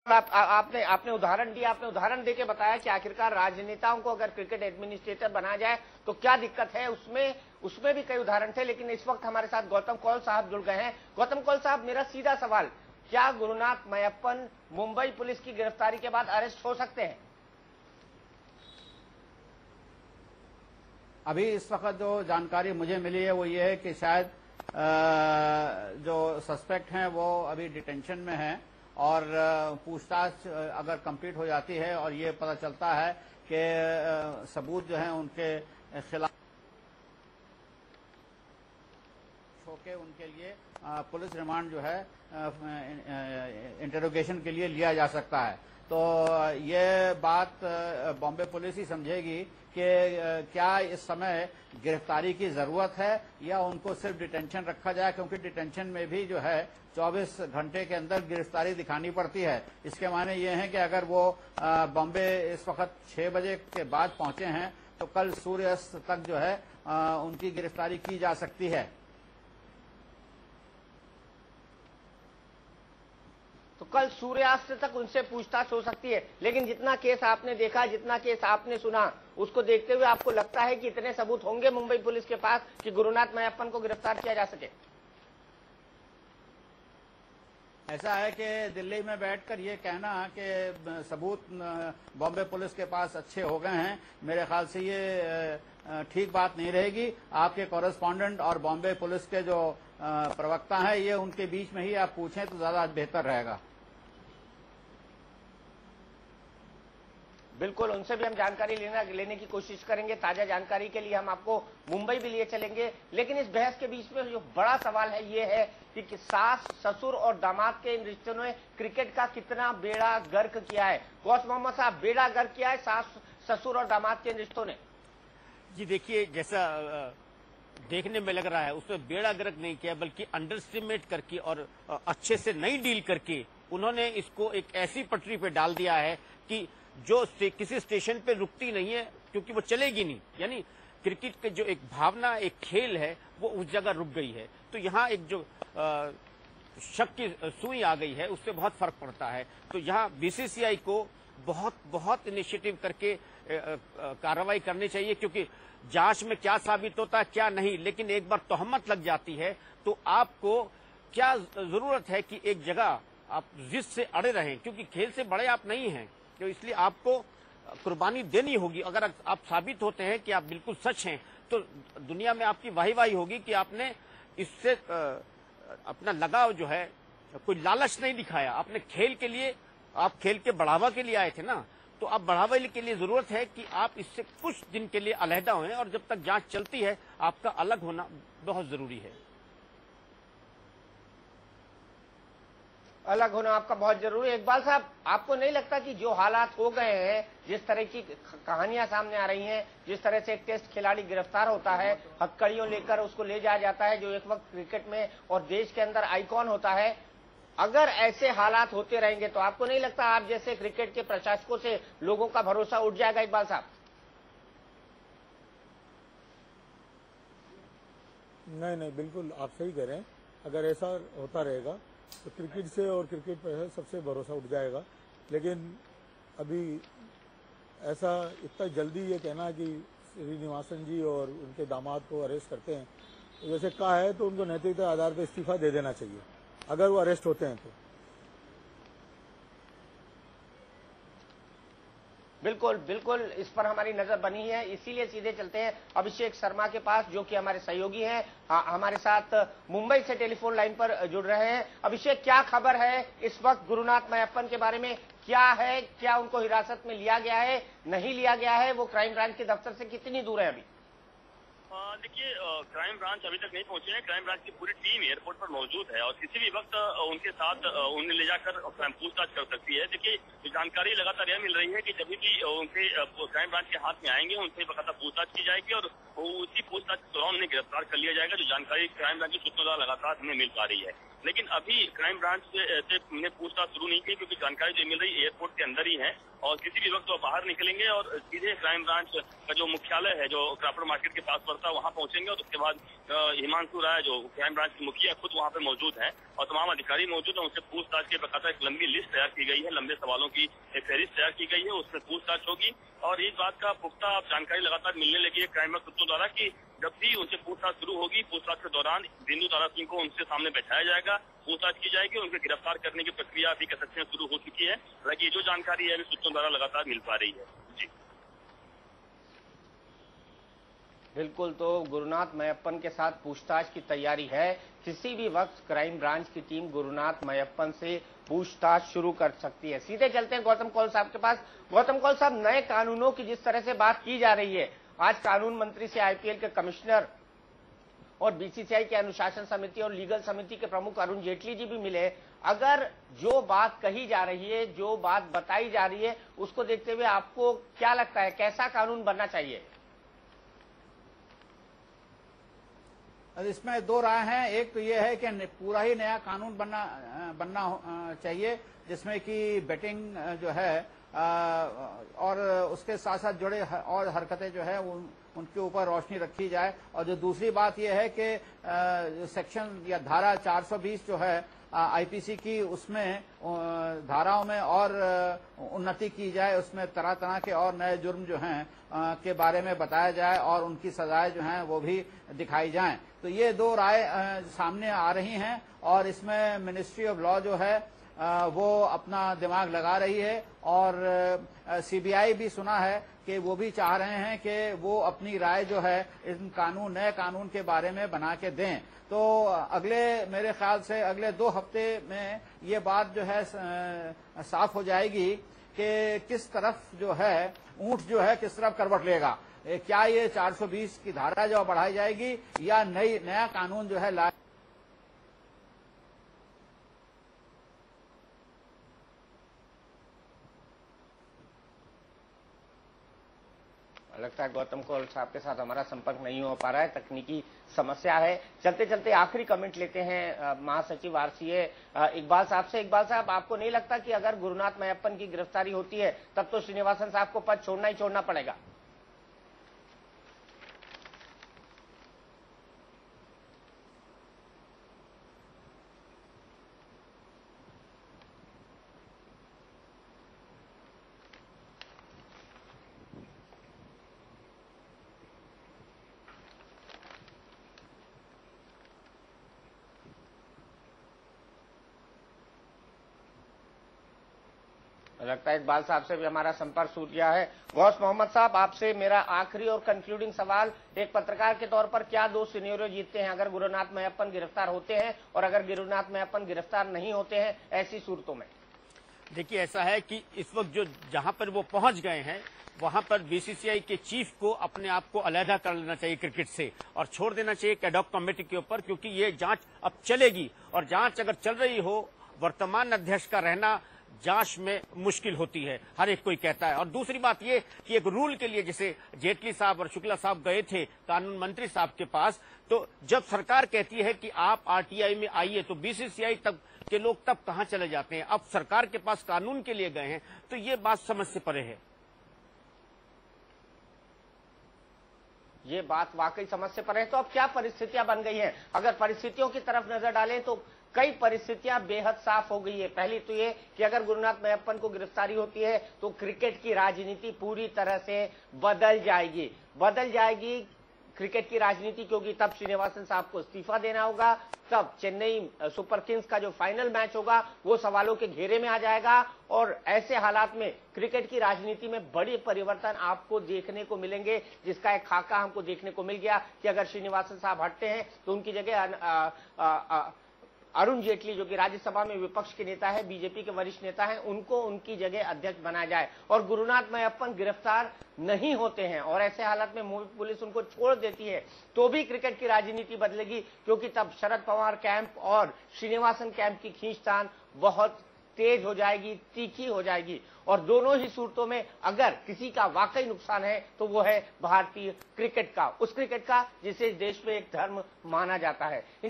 आपने आपने उदाहरण दिया, आपने उदाहरण देके बताया कि आखिरकार राजनेताओं को अगर क्रिकेट एडमिनिस्ट्रेटर बनाया जाए तो क्या दिक्कत है। उसमें भी कई उदाहरण थे, लेकिन इस वक्त हमारे साथ गौतम कौल साहब जुड़ गए हैं। गौतम कौल साहब, मेरा सीधा सवाल, क्या गुरुनाथ मय्यप्पन मुंबई पुलिस की गिरफ्तारी के बाद अरेस्ट हो सकते हैं? अभी इस वक्त जो जानकारी मुझे मिली है वो ये है कि शायद जो सस्पेक्ट हैं वो अभी डिटेंशन में हैं और पूछताछ अगर कंप्लीट हो जाती है और ये पता चलता है कि सबूत जो हैं उनके खिलाफ होके उनके लिए पुलिस रिमांड जो है इंटरोगेशन के लिए लिया जा सकता है। तो ये बात बॉम्बे पुलिस ही समझेगी कि क्या इस समय गिरफ्तारी की जरूरत है या उनको सिर्फ डिटेंशन रखा जाए, क्योंकि डिटेंशन में भी जो है 24 घंटे के अंदर गिरफ्तारी दिखानी पड़ती है। इसके माने ये हैं कि अगर वो बॉम्बे इस वक्त 6 बजे के बाद पहुंचे हैं तो कल सूर्यास्त तक जो है उनकी गिरफ्तारी की जा सकती है। तो कल सूर्यास्त तक उनसे पूछताछ हो सकती है। लेकिन जितना केस आपने देखा, जितना केस आपने सुना, उसको देखते हुए आपको लगता है कि इतने सबूत होंगे मुंबई पुलिस के पास कि गुरुनाथ मय्यप्पन को गिरफ्तार किया जा सके? ऐसा है कि दिल्ली में बैठकर ये कहना कि सबूत बॉम्बे पुलिस के पास अच्छे हो गए हैं, मेरे ख्याल से ये ठीक बात नहीं रहेगी। आपके कॉरेस्पॉन्डेंट और बॉम्बे पुलिस के जो प्रवक्ता हैं, ये उनके बीच में ही आप पूछें तो ज्यादा बेहतर रहेगा। बिल्कुल, उनसे भी हम जानकारी लेने की कोशिश करेंगे। ताजा जानकारी के लिए हम आपको मुंबई भी लिए चलेंगे। लेकिन इस बहस के बीच में जो बड़ा सवाल है ये है कि सास, ससुर और दामाद के इन रिश्तों ने क्रिकेट का कितना बेड़ा गर्क किया है। गौस मोहम्मद साहब, बेड़ा गर्क किया है सास, ससुर और दामाद के इन रिश्तों ने? जी देखिए, जैसा देखने में लग रहा है उसमें बेड़ा गर्क नहीं किया, बल्कि अंडरस्टिमेट करके और अच्छे से नहीं डील करके उन्होंने इसको एक ऐसी पटरी पे डाल दिया है कि जो किसी स्टेशन पे रुकती नहीं है, क्योंकि वो चलेगी नहीं। यानी क्रिकेट के जो एक भावना, एक खेल है, वो उस जगह रुक गई है। तो यहाँ एक जो शक की सुई आ गई है, उससे बहुत फर्क पड़ता है। तो यहाँ बीसीसीआई को बहुत इनिशिएटिव करके कार्रवाई करनी चाहिए, क्योंकि जांच में क्या साबित होता है क्या नहीं, लेकिन एक बार तोहमत लग जाती है तो आपको क्या जरूरत है कि एक जगह आप जिद से अड़े रहें, क्योंकि खेल से बड़े आप नहीं हैं। तो इसलिए आपको कुर्बानी देनी होगी। अगर आप साबित होते हैं कि आप बिल्कुल सच हैं तो दुनिया में आपकी वाही होगी कि आपने इससे अपना लगाव जो है, कोई लालच नहीं दिखाया। आपने खेल के लिए, आप खेल के बढ़ावा के लिए आए थे ना, तो अब बढ़ावा के लिए जरूरत है कि आप इससे कुछ दिन के लिए अलहदा हों, और जब तक जांच चलती है आपका अलग होना बहुत जरूरी है। अलग होना आपका बहुत जरूरी है। इकबाल साहब, आपको नहीं लगता कि जो हालात हो गए हैं, जिस तरह की कहानियां सामने आ रही हैं, जिस तरह से एक टेस्ट खिलाड़ी गिरफ्तार होता है, हथकड़ियों लेकर उसको ले जाया जाता है, जो एक वक्त क्रिकेट में और देश के अंदर आइकॉन होता है, अगर ऐसे हालात होते रहेंगे तो आपको नहीं लगता आप जैसे क्रिकेट के प्रशासकों से लोगों का भरोसा उठ जाएगा? इकबाल साहब। नहीं, बिल्कुल आप सही कह रहे हैं। अगर ऐसा होता रहेगा तो क्रिकेट से और क्रिकेट पर सबसे भरोसा उठ जाएगा। लेकिन अभी ऐसा इतना जल्दी ये कहना कि श्रीनिवासन जी और उनके दामाद को अरेस्ट करते हैं, तो जैसे कहा है तो उनको नैतिकता आधार पर इस्तीफा दे देना चाहिए अगर वो अरेस्ट होते हैं तो। बिल्कुल इस पर हमारी नजर बनी है। इसीलिए सीधे चलते हैं अभिषेक शर्मा के पास, जो कि हमारे सहयोगी हैं, हमारे साथ मुंबई से टेलीफोन लाइन पर जुड़ रहे हैं। अभिषेक, क्या खबर है इस वक्त गुरुनाथ मय्यप्पन के बारे में? क्या है, क्या उनको हिरासत में लिया गया है, नहीं लिया गया है? वो क्राइम ब्रांच के दफ्तर से कितनी दूर है अभी? देखिए, क्राइम ब्रांच अभी तक नहीं पहुंचे हैं। क्राइम ब्रांच की पूरी टीम एयरपोर्ट पर मौजूद है और किसी भी वक्त उनके साथ उन्हें ले जाकर पूछताछ कर सकती है। देखिए, जानकारी लगातार यह मिल रही है कि जब भी उनके क्राइम ब्रांच के हाथ में आएंगे उनसे बकायदा पूछताछ की जाएगी और उसी पूछताछ के दौरान उन्हें गिरफ्तार कर लिया जाएगा, जो जानकारी क्राइम ब्रांच की सूत्रों द्वारा लगातार हमें मिल पा रही है। लेकिन अभी क्राइम ब्रांच से हमने पूछताछ शुरू नहीं की, क्योंकि जानकारी जो मिल रही एयरपोर्ट के अंदर ही है और किसी भी वक्त वो बाहर निकलेंगे और सीधे क्राइम ब्रांच का जो मुख्यालय है, जो क्राफ्टर मार्केट के पास पड़ता है, वहां पहुंचेंगे। और उसके बाद हिमांशु राय, जो क्राइम ब्रांच के मुखिया, खुद वहां पे मौजूद है और तमाम अधिकारी मौजूद है। उनसे पूछताछ के बकायदा एक लंबी लिस्ट तैयार की गई है, लंबे सवालों की एक फहरिस्त तैयार की गई है, उसमें पूछताछ होगी। और इस बात का पुख्ता जानकारी लगातार मिलने लगी है क्राइम ब्रांच सूत्रों द्वारा कि जब भी उनसे पूछताछ शुरू होगी, पूछताछ के दौरान बिंदु तारा सिंह को उनके सामने बैठाया जाएगा, पूछताछ की जाएगी, उनके गिरफ्तार करने की प्रक्रिया अभी कह सकते हैं शुरू हो चुकी है। हालांकि जो जानकारी है सूत्रों द्वारा लगातार मिल पा रही है। जी बिल्कुल, तो गुरुनाथ मय्यप्पन के साथ पूछताछ की तैयारी है। किसी भी वक्त क्राइम ब्रांच की टीम गुरुनाथ मय्यप्पन से पूछताछ शुरू कर सकती है। सीधे चलते हैं गौतम कौल साहब के पास। गौतम कौल साहब, नए कानूनों की जिस तरह से बात की जा रही है, आज कानून मंत्री से आईपीएल के कमिश्नर और बीसीसीआई की अनुशासन समिति और लीगल समिति के प्रमुख अरुण जेटली जी भी मिले। अगर जो बात कही जा रही है, जो बात बताई जा रही है, उसको देखते हुए आपको क्या लगता है, कैसा कानून बनना चाहिए? इसमें दो राय हैं। एक तो ये है कि पूरा ही नया कानून बनना चाहिए, जिसमें कि बेटिंग जो है और उसके साथ साथ जुड़े और हरकतें जो है उनके ऊपर रोशनी रखी जाए। और जो दूसरी बात यह है कि सेक्शन या धारा 420 जो है आईपीसी की, उसमें धाराओं में और उन्नति की जाए, उसमें तरह तरह के और नए जुर्म जो हैं के बारे में बताया जाए और उनकी सजाएं जो हैं वो भी दिखाई जाएं। तो ये दो राय सामने आ रही हैं और इसमें मिनिस्ट्री ऑफ लॉ जो है वो अपना दिमाग लगा रही है और सीबीआई भी सुना है कि वो भी चाह रहे हैं कि वो अपनी राय जो है इन नए कानून के बारे में बना के दें। तो मेरे ख्याल से अगले 2 हफ्ते में ये बात जो है साफ हो जाएगी कि किस तरफ जो है ऊंट जो है किस तरफ करवट लेगा। क्या ये 420 की धारा जो बढ़ाई जाएगी या नया कानून जो है लगता है गौतम कौल साहब के साथ हमारा संपर्क नहीं हो पा रहा है, तकनीकी समस्या है। चलते चलते आखिरी कमेंट लेते हैं महासचिव आरसीए इकबाल साहब से। इकबाल साहब, आपको नहीं लगता कि अगर गुरुनाथ मय्यप्पन की गिरफ्तारी होती है तब तो श्रीनिवासन साहब को पद छोड़ना ही छोड़ना पड़ेगा? लगता है इकबाल साहब से भी हमारा संपर्क छूट गया है। गौस मोहम्मद साहब, आपसे मेरा आखिरी और कंक्लूडिंग सवाल, एक पत्रकार के तौर पर क्या 2 सिनेरियो जीतते हैं अगर गुरुनाथ मय्यप्पन गिरफ्तार होते हैं और अगर गुरुनाथ मय्यप्पन गिरफ्तार नहीं होते हैं ऐसी सूरतों में? देखिए, ऐसा है कि इस वक्त जहां पर वो पहुंच गए हैं वहां पर बीसीसीआई के चीफ को अपने आप को अलहदा कर लेना चाहिए क्रिकेट से और छोड़ देना चाहिए एडॉक कमेटी के ऊपर, क्योंकि ये जांच अब चलेगी और जांच अगर चल रही हो, वर्तमान अध्यक्ष का रहना जांच में मुश्किल होती है, हर एक कोई कहता है। और दूसरी बात ये कि एक रूल के लिए जैसे जेटली साहब और शुक्ला साहब गए थे कानून मंत्री साहब के पास, तो जब सरकार कहती है कि आप आरटीआई में आइए तो बीसीसीआई तक के लोग तब कहां चले जाते हैं। अब सरकार के पास कानून के लिए गए हैं तो ये बात समझ से परे है। ये बात वाकई समझ से परे है। तो अब क्या परिस्थितियां बन गई हैं? अगर परिस्थितियों की तरफ नजर डालें तो कई परिस्थितियां बेहद साफ हो गई है। पहली तो ये कि अगर गुरुनाथ मय्यप्पन को गिरफ्तारी होती है तो क्रिकेट की राजनीति पूरी तरह से बदल जाएगी क्रिकेट की राजनीति, क्योंकि तब श्रीनिवासन साहब को इस्तीफा देना होगा, तब चेन्नई सुपर किंग्स का जो फाइनल मैच होगा वो सवालों के घेरे में आ जाएगा और ऐसे हालात में क्रिकेट की राजनीति में बड़े परिवर्तन आपको देखने को मिलेंगे, जिसका एक खाका हमको देखने को मिल गया कि अगर श्रीनिवासन साहब हटते हैं तो उनकी जगह अरुण जेटली, जो कि राज्यसभा में विपक्ष के नेता है, बीजेपी के वरिष्ठ नेता हैं, उनको उनकी जगह अध्यक्ष बनाया जाए और गुरुनाथ मय्यप्पन गिरफ्तार नहीं होते हैं और ऐसे हालत में पुलिस उनको छोड़ देती है तो भी क्रिकेट की राजनीति बदलेगी, क्योंकि तब शरद पवार कैंप और श्रीनिवासन कैंप की खींचतान बहुत तेज हो जाएगी, तीखी हो जाएगी। और दोनों ही सूरतों में अगर किसी का वाकई नुकसान है तो वो है भारतीय क्रिकेट का, उस क्रिकेट का जिसे देश में एक धर्म माना जाता है।